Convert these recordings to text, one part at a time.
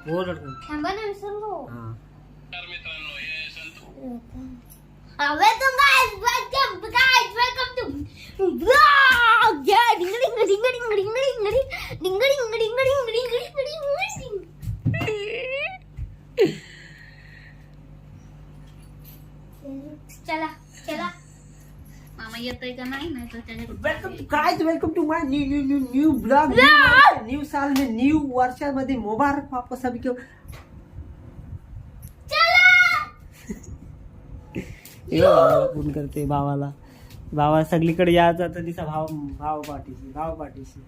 बोल थांबा ना विसरलो. हां अबे तुम गाइस वेलकम टू ब्लॉग या डिंग डिंग डिंग डिंग डिंग डिंग डिंग डिंग डिंग डिंग डिंग चला चला मामा येतोय का नाही नाही तर welcome to guys welcome to my new blog new साल में न्यू वर्षामध्ये मुबारक वापस सभी को. फोन करते भावाला सगळीकडे यायचं तर तिचा भाव पाठीशी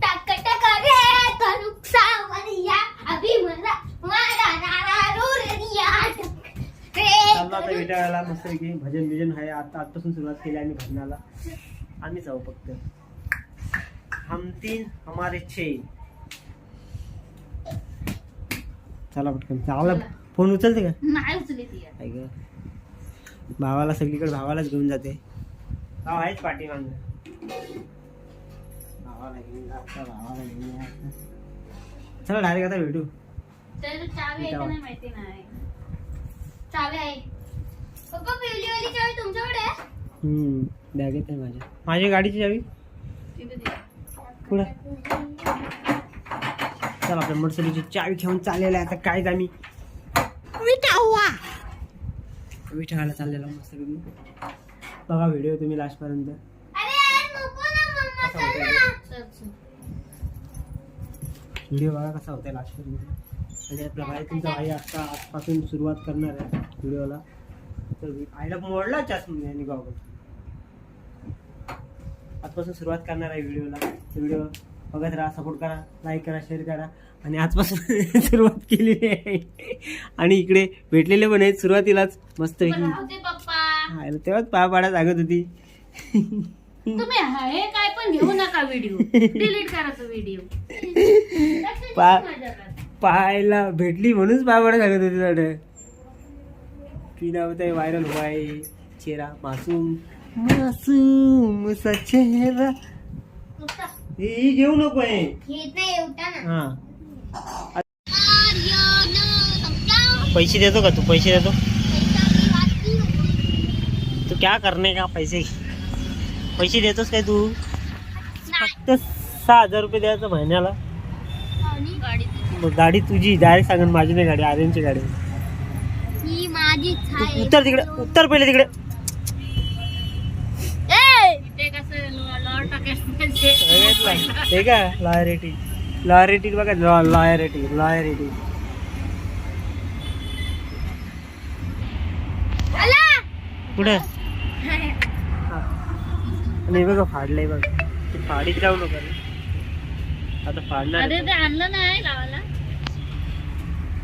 टक टक रे करुक सावरिया अभी मला मारा रारा रोरिया चाललो आता विटाळ्याला मस्त की भजन आहे. आता आजपासून सुरुवात केली आम्ही भजनाला. आम्ही जाऊ फक्त हम तीन हमारे छे. चला पटकन चावला. फोन उचलते का नाही उचली ती यार. ऐक भावाला सगळीकडे भावालाच घेऊन जाते. भाव आहेच पाठीमाग. भावाला घेऊन जा. चला डायरेक्ट आता भेटू. तर चावी आहे का नाही माहिती नाही. चावी आहे पप्पा पहिली वाली चावी तुमच्याकडे आहे. बॅगेत आहे माझ्या गाडीची चावी तिथे दे. पुढे चला आपल्या मोटरसायकलची चावी घेऊन चाललेला आहे. आता काय आम्ही विठाला चाललेला मस्त बघा व्हिडिओ तुम्ही लास्ट पर्यंत. अरे यार नको ना मम्मा चल ना. चल चल. व्हिडिओ बघा कसा होता लास्ट पर्यंत. आणि आपला भाई तुमचा भाई आता आजपासून सुरुवात करणार आहे व्हिडिओला. तर आईला मोडला चष्मा गॉगल. आजपासून सुरुवात करणार आहे व्हिडिओला. व्हिडिओ बघत राहा, सपोर्ट करा, लाईक करा, शेअर करा. आणि आजपासून सुरुवात केलेली आहे. आणि इकडे भेटलेले पण आहेत सुरुवातीलाच मस्त राहू दे पप्पा. तेव्हाच पाय पाडा सांगत होती. तुम्ही हे काय पण घेऊ नका व्हिडिओ. डिलीट करा तो व्हिडिओ. पाहायला भेटली म्हणूनच पाय पाडा सांगत होती. झाड की नाव ते व्हायरल हुआ है चेहरा मासूम मासूम सा चेहरा. हे घेऊ नको आहे. घेत नाही उठा ना. हा पैसे देतो का तू? पैसे देतो तू क्या करने का? पैसे देतोस काय तू? फक्त 6,000 रुपये द्यायचं महिन्याला. गाडी तुझी डायरेक्ट सांगून माझी नाही गाडी, आर्यनची गाडी. ही माझीच आहे. उत्तर तिकडे, उत्तर पहिले तिकडे. ते कसं लॉर टाकायचं. हे का लॉयरिटी बघा. लॉयरिटी कुठे? आणि बघा फाडलंय बघ. ते फाडीत जाऊ नका आता. फाडणार अरे ते आणलं नाही लावायला.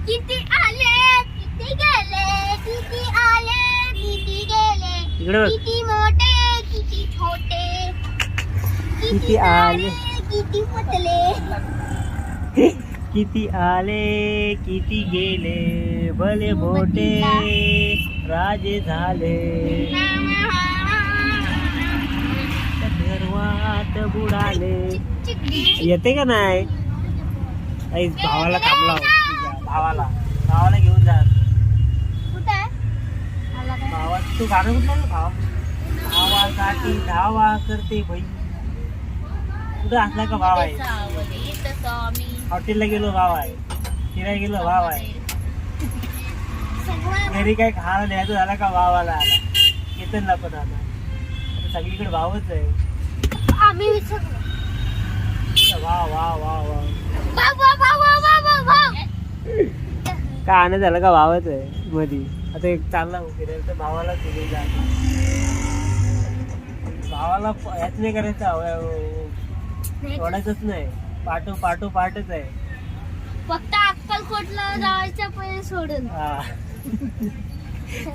किती आले किती गेले, किती आले किती गेले, इकडे बघ. किती मोठे किती छोटे, किती आले किती पतले. किती आले किती गेले, भले मोठे राजे झाले. गर्वात बुडाले. येते का नाही? भावाला थांबला. भावाला घेऊन जा. कुठे भावा तू गाणं कुठलं ना? भावासाठी धावा करते बाई. कुठं असला का भाव आहे? हॉटेलला गेलो भाव आहे, फिरायला गेलो भाव आहे, घरी काय खायला न्यायचं झाला का भावाला आला. केतनला पण आला. सगळीकडे भावच आहे. आम्ही विसरलो. Wow wow wow wow. भाव काय आनंद झाला का? भावच आहे मधी. आता एक चालला फिरायला तर भावाला घेऊन जा. भावाला याच नाही करायचं, ओढायचंच नाही. पाठच आहे. फक्त अक्कलकोटला जायचं पण सोडून.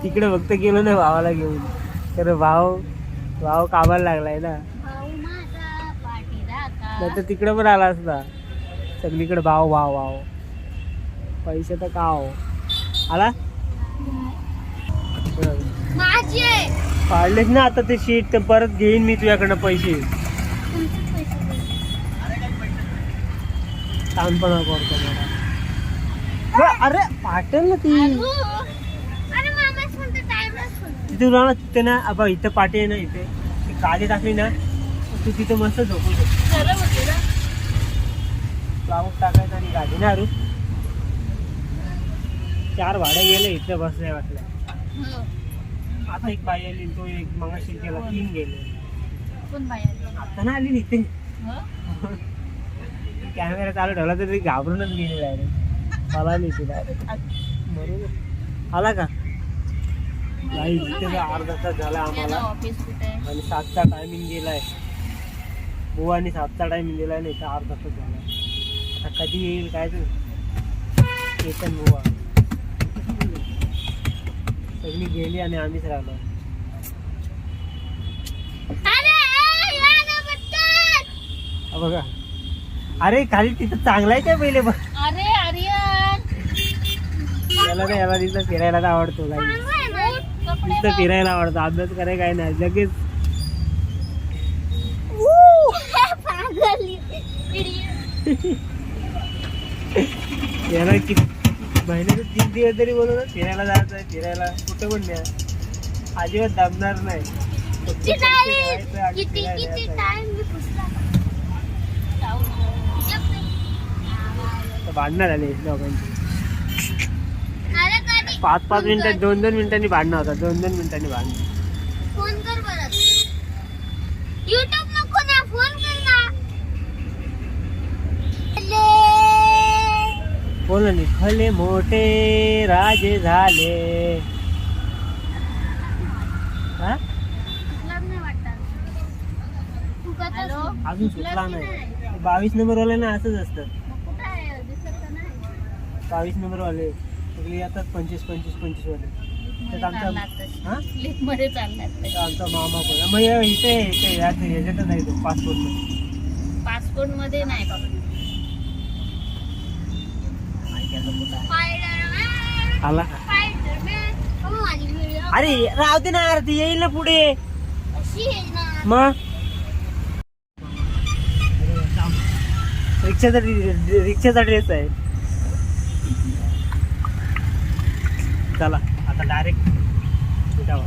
तिकडे फक्त गेलो ना भावाला घेऊन. तर भाव कामाला लागलाय ना. नाही तर तिकडे पण आला असता. सगळीकडे भाव. पैसे तर का हो आला. माझी फाडलेच ना आता ते शीट. तर परत घेईन मी तुझ्याकडनं पैसे. तुमचेच पैसे द्या. ताणपणा करतो मला. अरे पाठल ना ती अरे मामाच म्हणतो टाइमच म्हणतो. तिथे तुला ना तिथे ना अब इथं पाठी आहे ना इथे ती काळी टाकली ना तू तिथे मस्त झोपू शकतो. खरं म्हणते ना. फ्लावर टाकायचं आणि गाडी ना अरू 4 भाडं गेले इथं बसल्या वाटलं. हो. आता एक बाई आली तो एक मगाशी केला 3 गेले. कोण बाहेर? आता ना आली इथे हो. कॅमेरा चालू ठेवला तर ती घाबरूनच गेली डायरेक्ट. आला नाही ती डायरेक्ट. बरोबर आला का नाही इथे अर्धा तास झाला आम्हाला ऑफिस कुठे आहे? आणि 7चा टायमिंग गेलाय. बुवानी 7चा टायमिंग दिलाय नाही तर अर्धा तास झाला. आता कधी येईल काय ते केतन बुवा सगळी गेली आणि आम्हीच राहिलो. अरे या ना पटकन. हा बघा अरे खाली तिथं चांगला आहे काय पहिले बघ. अरे आर्यन याला ना याला तिथं फिरायला तर आवडतो काही कपडे तिथं फिरायला आवडतं अभ्यास करायला काही नाही लगेच पागल याला किती महिन्याचे 3 दिवस तरी बोलू ना फिरायला जायचं आहे फिरायला कुठं पण न्या अजिबात दमणार नाही. फक्त पैसे ठेवायचं आणि किती फिरायला किती जायचं. टाइम मी पुसला. आता भांडणं झाले दोघांची. अरे कधी 5-5 मिनिटात 2-2 मिनिटांनी भांडणं होतात. 2-2 मिनिटांनी भांडणं. फोन कर परत. YouTube नको ना फोन कर ना. बोल ना निखले मोठे राजे झाले. हा तुला नाही वाटत? तू हॅलो अजून सुटला नाही. 22 नंबर वाले ना असंच असतं. कुठे आहे? दिसत नाही. 22 नंबर वाले सगळे येतात 25 वाले. त्यात आमचा हा क्लिप मध्ये चालणार त्यात आमचा मामा पण मग इथे इथे याच्यातच आहे तो पासपोर्ट मध्ये. पासपोर्ट मध्ये नाही बाबा. आला अरे राहू दे ना ती येईल ना पुढे मग रिक्षाचा ड्रेस आहे. चला आता डायरेक्ट जाऊ.